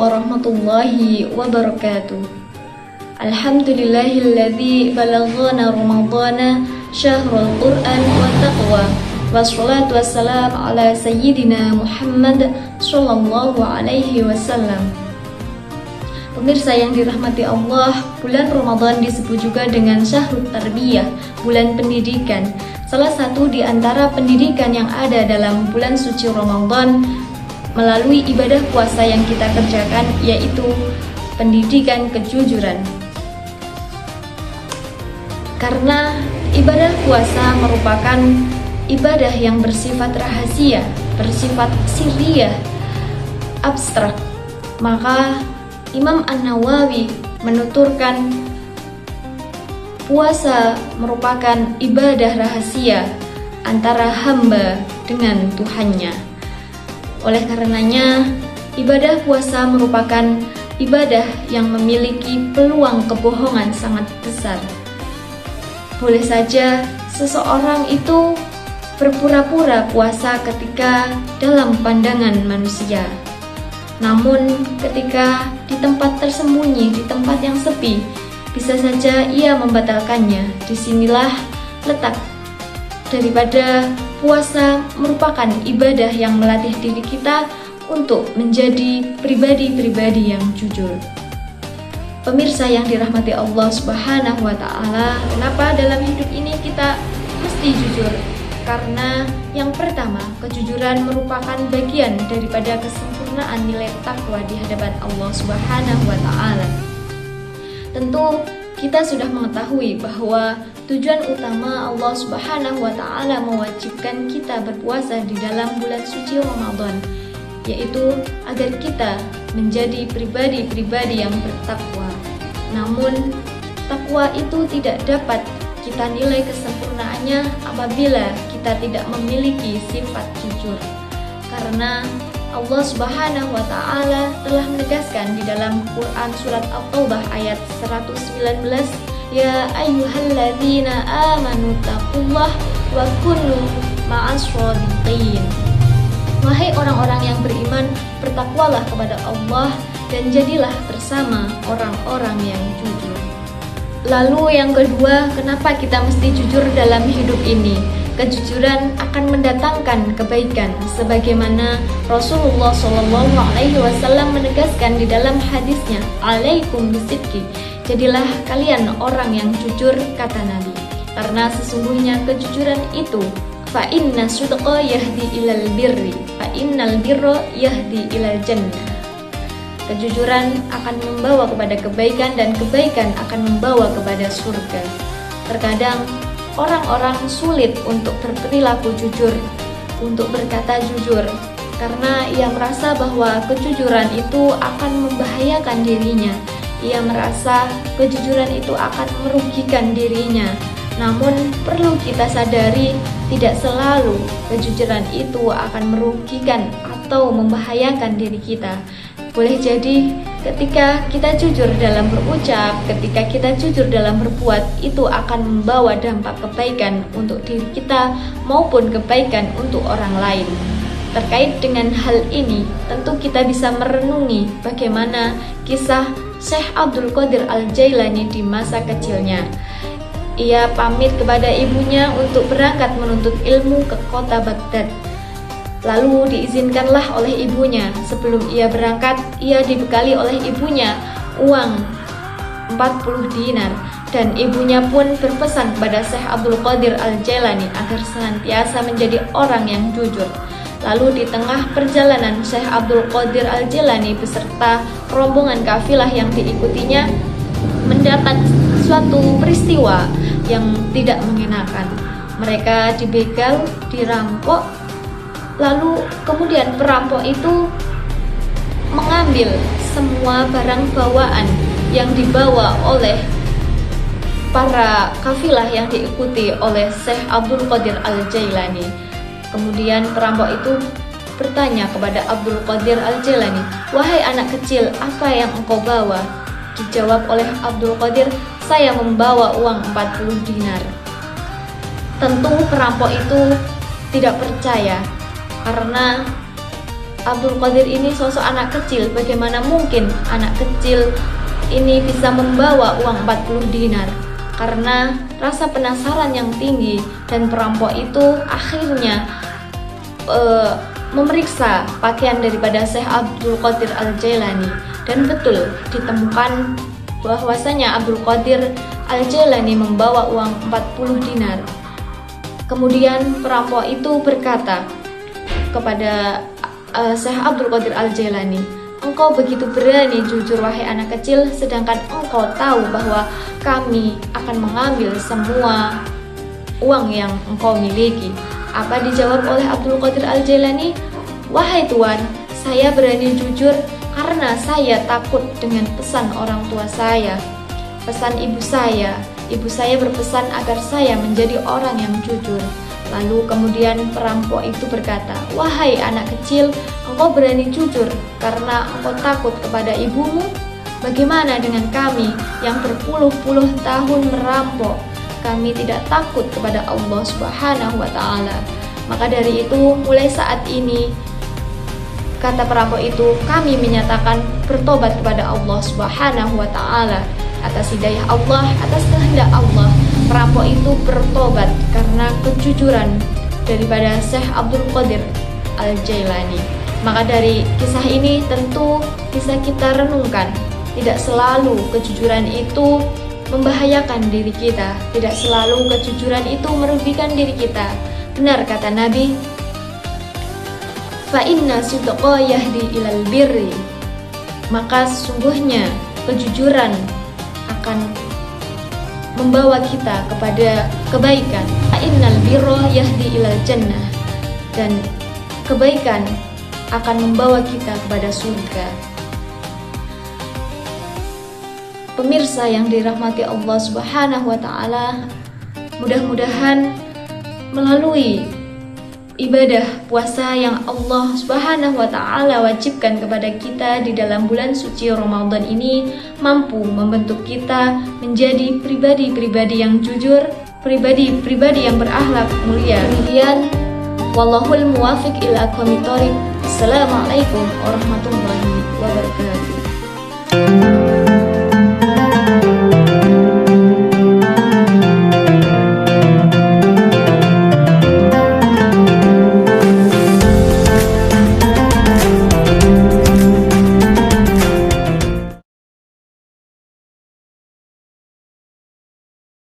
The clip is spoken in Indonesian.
warahmatullahi wabarakatuh. Alhamdulillahilladzi balaghana ramadhana syahrul qur'an wa taqwa. Wassalatu wassalam ala sayyidina Muhammad sallallahu alaihi wasallam. Pemirsa yang dirahmati Allah, bulan Ramadan disebut juga dengan syahrul tarbiyah, bulan pendidikan. Salah satu di antara pendidikan yang ada dalam bulan suci Ramadan melalui ibadah puasa yang kita kerjakan, yaitu pendidikan kejujuran. Karena ibadah puasa merupakan ibadah yang bersifat rahasia, bersifat sirriyah, abstrak, maka Imam An-Nawawi menuturkan puasa merupakan ibadah rahasia antara hamba dengan Tuhannya. Oleh karenanya, ibadah puasa merupakan ibadah yang memiliki peluang kebohongan sangat besar. Boleh saja seseorang itu berpura-pura puasa ketika dalam pandangan manusia. Namun ketika di tempat tersembunyi, di tempat yang sepi, bisa saja ia membatalkannya. Disinilah letak daripada puasa merupakan ibadah yang melatih diri kita untuk menjadi pribadi-pribadi yang jujur. Pemirsa yang dirahmati Allah Subhanahu wa Ta'ala, kenapa dalam hidup ini kita mesti jujur? Karena yang pertama, kejujuran merupakan bagian daripada kesempurnaan nilai takwa di hadapan Allah Subhanahu wa Ta'ala. Tentu kita sudah mengetahui bahwa tujuan utama Allah Subhanahu wa Ta'ala mewajibkan kita berpuasa di dalam bulan suci Ramadan, yaitu agar kita menjadi pribadi-pribadi yang bertakwa. Namun, takwa itu tidak dapat kita nilai kesempurnaannya apabila kita tidak memiliki sifat jujur. Karena Allah Subhanahu wa Ta'ala telah menegaskan di dalam Quran surat At-Taubah ayat 119, Ya ayyuhalladzina amanu taqullah wa kunu ma'as shodiqin. Wahai orang-orang yang beriman, bertakwalah kepada Allah dan jadilah bersama orang-orang yang jujur. Lalu yang kedua, kenapa kita mesti jujur dalam hidup ini? Kejujuran akan mendatangkan kebaikan, sebagaimana Rasulullah SAW menegaskan di dalam hadisnya, Alaikum bisidqi, jadilah kalian orang yang jujur, kata Nabi. Karena sesungguhnya kejujuran itu, fa inna sidqa yahdi ilal birri, fa innal birra yahdi ilal jannah. Kejujuran akan membawa kepada kebaikan dan kebaikan akan membawa kepada surga. Terkadang orang-orang sulit untuk berperilaku jujur, untuk berkata jujur, karena ia merasa bahwa kejujuran itu akan membahayakan dirinya. Ia merasa kejujuran itu akan merugikan dirinya. Namun perlu kita sadari, tidak selalu kejujuran itu akan merugikan atau membahayakan diri kita. Boleh jadi ketika kita jujur dalam berucap, ketika kita jujur dalam berbuat, itu akan membawa dampak kebaikan untuk diri kita maupun kebaikan untuk orang lain. Terkait dengan hal ini, tentu kita bisa merenungi bagaimana kisah Syekh Abdul Qadir Al-Jailani di masa kecilnya. Ia pamit kepada ibunya untuk berangkat menuntut ilmu ke kota Baghdad. Lalu diizinkanlah oleh ibunya. Sebelum ia berangkat, ia dibekali oleh ibunya uang 40 dinar. Dan ibunya pun berpesan kepada Syekh Abdul Qadir Al-Jailani agar senantiasa menjadi orang yang jujur. Lalu di tengah perjalanan, Syekh Abdul Qadir Al-Jailani beserta rombongan kafilah yang diikutinya mendapat suatu peristiwa yang tidak mengenakan. Mereka dibegal, dirampok, lalu kemudian perampok itu mengambil semua barang bawaan yang dibawa oleh para kafilah yang diikuti oleh Syekh Abdul Qadir Al-Jailani. Kemudian perampok itu bertanya kepada Abdul Qadir Al-Jailani, "Wahai anak kecil, apa yang engkau bawa?" Dijawab oleh Abdul Qadir, "Saya membawa uang 40 dinar." Tentu perampok itu tidak percaya, karena Abdul Qadir ini sosok anak kecil. Bagaimana mungkin anak kecil ini bisa membawa uang 40 dinar? Karena rasa penasaran yang tinggi, dan perampok itu akhirnya memeriksa pakaian daripada Syekh Abdul Qadir Al-Jailani, dan betul ditemukan bahwasanya Abdul Qadir Al-Jailani membawa uang 40 dinar. Kemudian perampok itu berkata kepada Syekh Abdul Qadir Al-Jailani, "Engkau begitu berani jujur wahai anak kecil, sedangkan engkau tahu bahwa kami akan mengambil semua uang yang engkau miliki." Apa dijawab oleh Abdul Qadir Al-Jailani? "Wahai Tuan, saya berani jujur karena saya takut dengan pesan orang tua saya, pesan ibu saya. Ibu saya berpesan agar saya menjadi orang yang jujur." Lalu kemudian perampok itu berkata, "Wahai anak kecil, engkau berani jujur karena engkau takut kepada ibumu? Bagaimana dengan kami yang berpuluh-puluh tahun merampok? Kami tidak takut kepada Allah Subhanahu wa Ta'ala. Maka dari itu, mulai saat ini," kata perampok itu, "kami menyatakan bertobat kepada Allah Subhanahu wa Ta'ala. Atas hidayah Allah, atas kehendak Allah, perampok itu bertobat karena kejujuran daripada Syekh Abdul Qadir Al-Jailani." Maka dari kisah ini tentu bisa kita renungkan, tidak selalu kejujuran itu membahayakan diri kita, tidak selalu kejujuran itu merugikan diri kita. Benar kata Nabi, "Fa inna sidqa yahdi ilal birri." Maka sesungguhnya kejujuran akan membawa kita kepada kebaikan. Innal birra yahdi ilal jannah. Dan kebaikan akan membawa kita kepada surga. Pemirsa yang dirahmati Allah Subhanahu wa Ta'ala, mudah-mudahan melalui ibadah puasa yang Allah Subhanahu wa Ta'ala wajibkan kepada kita di dalam bulan suci Ramadan ini mampu membentuk kita menjadi pribadi-pribadi yang jujur, pribadi-pribadi yang berakhlak mulia. Demikian, wallahul muwafiq ila aqwamit thoriq. Assalamualaikum warahmatullahi wabarakatuh.